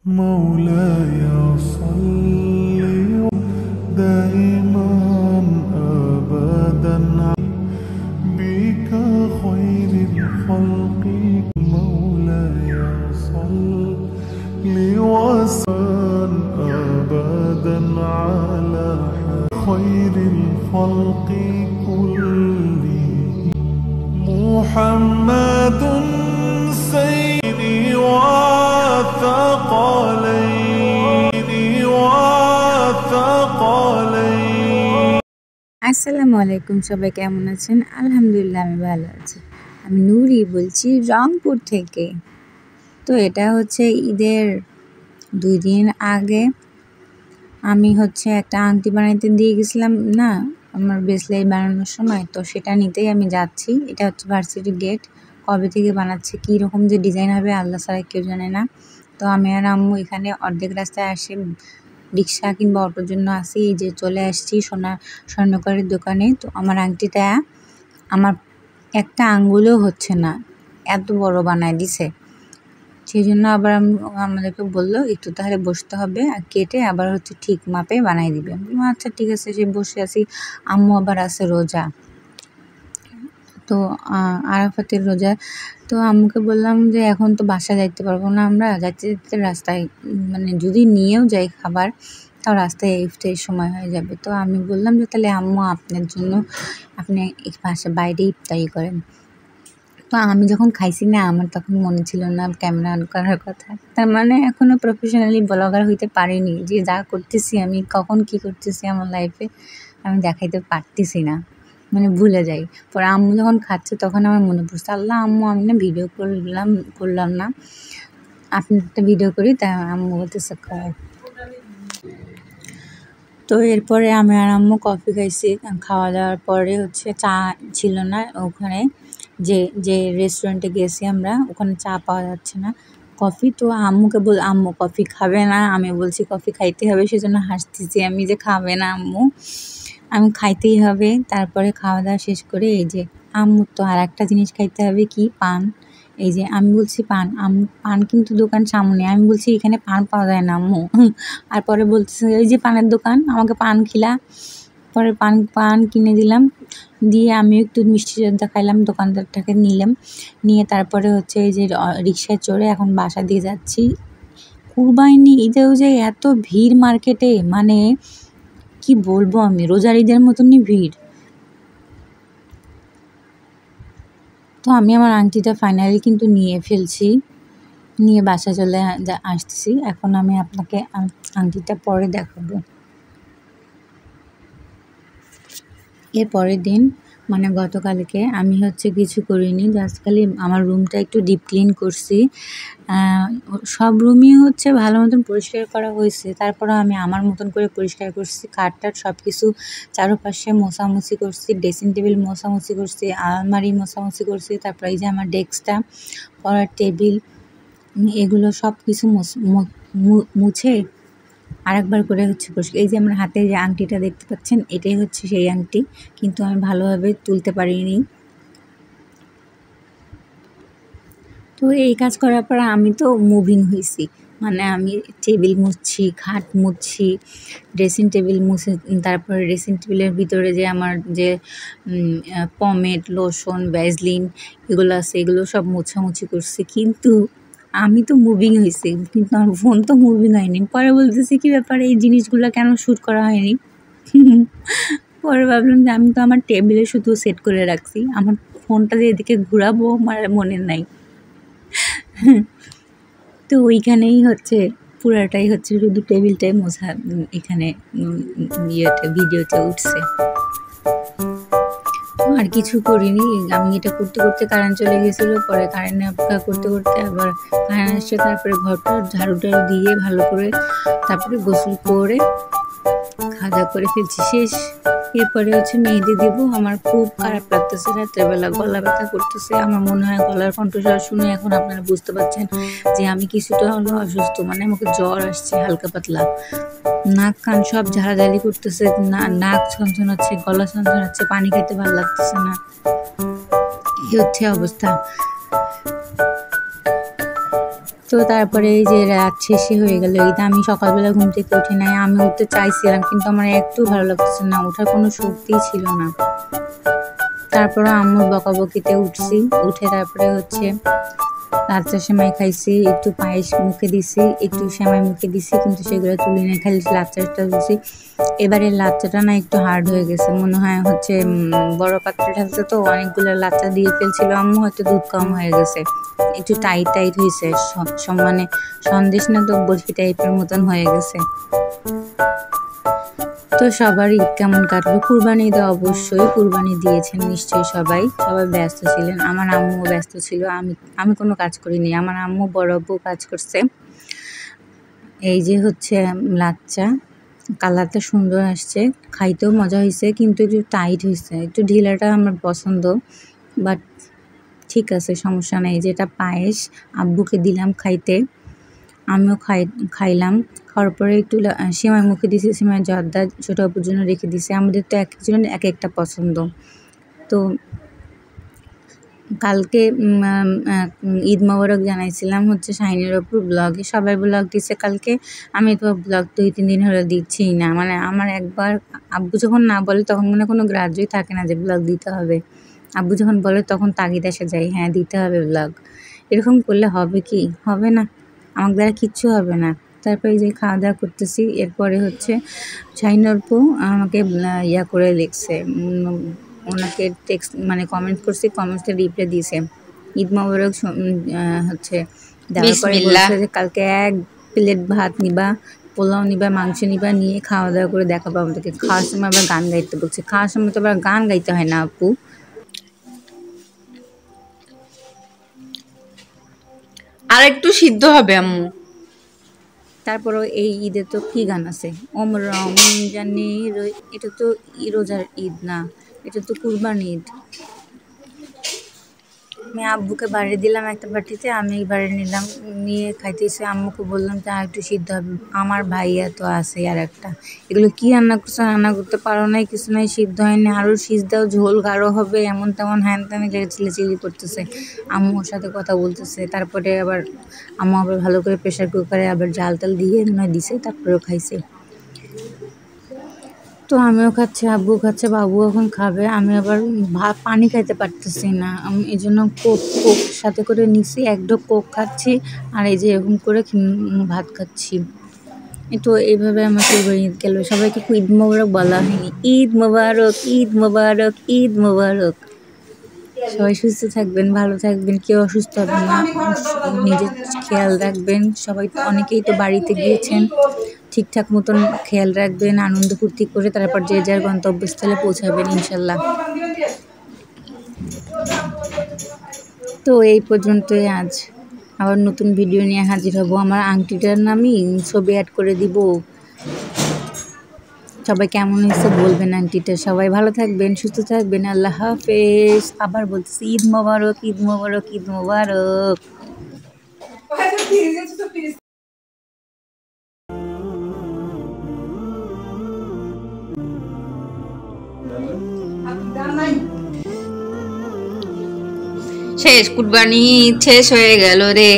مولاي صل دائما أبدا بك خير الخلق مولاي صل وسلم أبدا على خير الخلق كلهم محمد سيدي আসসালামু আলাইকুম, সবাই কেমন আছেন? আলহামদুলিল্লাহ আমি ভালো আছি। আমি নূরি বলছি রংপুর থেকে। তো এটা হচ্ছে ঈদের 2 দিন আগে আমি একটা আংটি বানাইতে দিয়ে গেছিলাম না আমার ব্রেসলেট বানানোর সময়, তো সেটা নিতেই আমি যাচ্ছি। এটা হচ্ছে ভার্সিটি গেট। কবে থেকে বানাচ্ছে, কী রকম যে ডিজাইন হবে আল্লাহ ছাড়া কেউ জানে না। তো আমি আর আম্মু এখানে অর্ধেক রাস্তায় আসি, রিক্সা কিংবা অটোর জন্য আসি। এই যে চলে আসছি স্বর্ণকারের দোকানে। তো আমার আংটিটা আমার একটা আঙ্গুলও হচ্ছে না, এত বড় বানায় দিছে। সেই জন্য আবার আমাদেরকে বললো একটু তাহলে বসতে হবে, আর কেটে আবার ঠিক মাপে বানাই দিবে। আচ্ছা ঠিক আছে, সে বসে আছি। আম্মু আবার আছে রোজা, তো আরাফাতের রোজা। তো আম্মুকে বললাম যে এখন তো বাসা যাইতে পারবো না, আমরা যাইতে যেতে রাস্তায় যদি নিয়েও যাই খাবার, তাও রাস্তায় ইফতারের সময় হয়ে যাবে। তো আমি বললাম যে তাহলে আম্মু আপনার জন্য আপনি বাসা বাইরে ইফতারি করেন। তো আমি যখন খাইছি না, আমার তখন মনে ছিল না ক্যামেরা অন করার কথা। তার মানে এখনও প্রফেশনালি ব্লগার হইতে পারিনি, যে যা করতেছি আমি কখন কি করতেছি আমার লাইফে আমি দেখাইতে পারতেছি না, ভুলে যাই। পরে আম্মু যখন খাচ্ছে তখন আমার মনে পড়ছে, আল্লাহ আম্মু আমি না ভিডিও করলাম না, আপনি একটা ভিডিও করি। তাই আম্মু বলতেছে কর। তো এরপরে আমি আর আম্মু কফি খাইছি। খাওয়া দাওয়ার পরে চা ছিল না ওখানে, যে রেস্টুরেন্টে গেছি আমরা, ওখানে চা পাওয়া যাচ্ছে না, কফি। তো আম্মুকে আম্মু কফি খাবে না, আমি বলছি কফি খাইতে হবে, সেজন্য হাসতেছি আমি যে খাবে না আম্মু, আমি খাইতেই হবে। তারপরে খাওয়া দাওয়া শেষ করে এই যে আম্মুর তো আর একটা জিনিস খাইতে হবে, কি পান। এই যে আমি বলছি পান কিন্তু দোকান সামনে, আমি বলছি এখানে পান পাওয়া যায় না আম্মু। আর পরে বলতেছে এই যে পানের দোকান, আমাকে পান খিলা। পরে পান কিনে দিলাম, দিয়ে আমি একটু মিষ্টি জর্দা খাইলাম, দোকানদারটাকে নিয়ে তারপরে এই যে রিক্সায় চড়ে এখন বাসা দিয়ে যাচ্ছি। কুরবানি ঈদেও যে এত ভিড় মার্কেটে, কি বলবো, আমি রোজার ঈদের মতনই ভিড়। তো আমি আমার আংটিটা ফাইনালি কিন্তু নিয়ে ফেলছি, নিয়ে বাসা চলে আসতেছি। এখন আমি আপনাকে আংটিটা পরে দেখাবো। এর পরের দিন গতকালকে আমি কিছু করিনি, জাস্ট খালি আমার রুমটা একটু ডিপ ক্লিন করছি। সব রুমই ভালো মতন পরিষ্কার করা হয়েছে, তারপরেও আমি আমার মতন করে পরিষ্কার করছি। খাটটাট সব কিছু চারপাশে মোছামুছি করছি, ড্রেসিং টেবিল মোছামুছি করছি, আলমারি মোছামুছি করছি। তারপর এই যে আমার ডেস্কটা, পড়ার টেবিল, এগুলো সব কিছু মুছে আরেকবার করে পরিষ্কার। এই যে আমার হাতে যে আংটিটা দেখতে পাচ্ছেন, এটাই সেই আংটি, কিন্তু আমি ভালোভাবে তুলতে পারিনি। তো এই কাজ করার পর আমি তো মুভিং হয়েছি, আমি টেবিল মুছছি, খাট মুছছি, ড্রেসিং টেবিল মুছে, তারপরে ড্রেসিং টেবিলের ভিতরে যে আমার যে পমেড, লোশন, ভ্যাসলিন এগুলো আছে, এগুলো সব মোছামুছি করছি। কিন্তু আমি তো মুভিং হয়েছি, কিন্তু আমার ফোন তো মুভিং হয়নি। পরে বলতেছি কি ব্যাপার, এই জিনিসগুলো কেন শ্যুট করা হয়নি। পরে ভাবলাম যে আমি তো আমার টেবিলে শুধু সেট করে রাখছি, আমার ফোনটা যে এদিকে ঘুরাবো আমার মনে নাই। তো ওইখানেই পুরাটাই শুধু টেবিলটাই মোছা, এখানে ভিডিওতে উঠছে, আর কিছু করিনি। আমি এটা করতে করতে কারেন্ট চলে গেছিলো। পরে কারেন্ট অপেক্ষা করতে করতে আবার কারেন্ট আসছে, তারপরে ঘরটা ঝাড়ু দিয়ে ভালো করে তারপরে গোসল করে খাওয়া দাওয়া করে ফেলছি, শেষ। এরপরে মেহেদি দিব। আমার খুব খারাপ লাগতেছে, রাত্রেবেলা গলা ব্যথা করতেছে। আমার মনে হয় গলার কণ্ঠস্বর শুনে এখন আপনারা বুঝতে পারছেন যে আমি কিছুটা হলেও অসুস্থ, আমাকে জ্বর আসছে হালকা পাতলা, নাক কান সব ঝাড়াঝাড়ি করতেছে, নাক ছনছনাচ্ছে, গলা ছনছনাচ্ছে, পানি খেতে ভালো লাগতেছে না, এই অবস্থা। তো তো তারপরে এই যে রাত শেষে হয়ে গেল ঈদ। আমি সকালবেলা ঘুম থেকে উঠি নাই, আমি উঠতে চাইছিলাম কিন্তু আমার একটু ভালো লাগতেছে না, ওঠার কোনো শক্তিই ছিল না। তারপরে আম্মুর বকাবকিতে উঠছি, উঠে তারপরে হচ্ছে লাচ্চা সেমাই খাইছি, একটু পায়েস মুখে দিছি, একটু সেমাই মুখে দিছি, কিন্তু সেগুলো তুলি না, খালি লাচ্চাটা দিছি। এবারে লাচ্চাটা না একটু হার্ড হয়ে গেছে, মনে হয় হচ্ছে বড় পাত্রে ঢালছে তো অনেকগুলো লাচ্চা দিয়ে ফেলছিল আম্মু, হয়তো দুধ কম হয়ে গেছে, একটু টাইট টাইট হয়েছে, মানে সন্দেশ না তো বরফি টাইপের মতন হয়ে গেছে। তো সবার ঈদ কেমন কাটলো? কুরবানি ঈদে অবশ্যই কুরবানি দিয়েছেন নিশ্চয়ই, সবাই ব্যস্ত ছিলেন। আমার আম্মুও ব্যস্ত ছিল, আমি কোনো কাজ করিনি, আমার আম্মু বড় আব্বু কাজ করছে। এই যে হচ্ছে লাচ্চা, কালারটা সুন্দর আসছে, খাইতেও মজা হয়েছে, কিন্তু একটু টাইট হয়েছে, একটু ঢিলাটা আমার পছন্দ, বাট ঠিক আছে, সমস্যা নেই। যেটা পায়েস আব্বুকে দিলাম খাইতে, আমিও খাইলাম। খাওয়ার পরে একটু সেমাই মুখে দিয়েছি, সেমাই জর্দা ছোটো আপুর জন্য রেখে দিয়েছি। আমাদের তো এক একজনের এক একটা পছন্দ। তো কালকে ঈদ মোবারক জানাইছিলাম হচ্ছে শাহিনের আপুর ব্লগে, সবাই ব্লগ দিচ্ছে কালকে, আমি তো ব্লগ 2-3 দিন হলে দিচ্ছিই না। মানে আমার একবার আব্বু যখন না বলে তখন মনে কোনো গ্রাহ্যই থাকে না যে ব্লগ দিতে হবে, আব্বু যখন বলে তখন তাগিদ এসে যায়, হ্যাঁ দিতে হবে ব্লগ। এরকম করলে হবে কি? হবে না, আমার দ্বারা কিচ্ছু হবে না। তারপরে এই যে খাওয়া দাওয়া করতেছি, এরপরে হচ্ছে শাহিন আপু আমাকে ইয়া করে লিখছে, ওনাকে টেক্সট মানে কমেন্ট করছি, কমেন্টসে রিপ্লাই দিয়েছে ঈদ মোবারক হচ্ছে দেওয়ার পরে বলছে যে কালকে 1 প্লেট ভাত নিবা, পোলাও নিবা, মাংস নিবা, নিয়ে খাওয়া দাওয়া করে দেখাবো আমাদেরকে। খাওয়ার সময় আবার গান গাইতে বলছে, খাওয়ার সময় তো আবার গান গাইতে হয় না আপু? আর একটু সিদ্ধ হবে আম্মু। তারপরও এই ঈদে তো কি গান আছে, ওম রমজানে, এটা তো রোজার ঈদ না, এটা তো কুরবানি ঈদ। আমি আব্বুকে বাড়ি দিলাম একটা বাটিতে, আমি বাড়ি নিলাম, নিয়ে খাইতেছি। আম্মুকে বললাম যে আর একটু সিদ্ধ হবে, আমার ভাইয়া তো আছে আর একটা, এগুলো কি রান্না করছো, রান্না করতে পারো নাই, কিছু নাই, সিদ্ধ হয়নি, আরও সিদ্ধ দাও, ঝোল গাঢ় হবে, এমন তেমন হ্যান ত্যান চিলি করতেছে। আম্মুর সাথে কথা বলতেছে। তারপরে আম্মু আবার ভালো করে প্রেশার কুকারে আবার জাল টাল দিয়ে নয় দিছে, তারপরেও খাইছে। তো আমিও খাচ্ছি, আব্বু খাচ্ছে, বাবু এখন খাবে। আমি আবার পানি খাইতে পারতেছি না, আমি এই জন্য কোক সাথে করে নিছি, 1 ঢোক কোক খাচ্ছি, আর এই যে এরকম করে ভাত খাচ্ছি। তো এইভাবে আমার কুরবানি ঈদ গেল। সবাইকে ঈদ মোবারক বলা হয়নি, ঈদ মোবারক, ঈদ মোবারক, ঈদ মোবারক। সবাই সুস্থ থাকবেন, ভালো থাকবেন, কেউ অসুস্থ হবেন না, নিজের খেয়াল রাখবেন। সবাই অনেকেই তো বাড়িতে গিয়েছেন, ঠিকঠাক মতন খেয়াল রাখবেন, আনন্দ ফুর্তি করে তারপর যে যার গন্তব্যস্থলে পৌঁছাবেন ইনশাল্লাহ। তো এই পর্যন্তই আজ, আবার নতুন ভিডিও নিয়ে হাজির হব। আমার আংটিটার নামই ছবি অ্যাড করে দিব, সবাই কেমন হয়েছে বলবেন আংটিটা। সবাই ভালো থাকবেন, সুস্থ থাকবেন, আল্লাহ হাফেজ। আবার বলতেছি ঈদ মোবারক, ঈদ মোবারক, ঈদ মোবারক। শেষ, কুরবানি শেষ হয়ে গেল রে।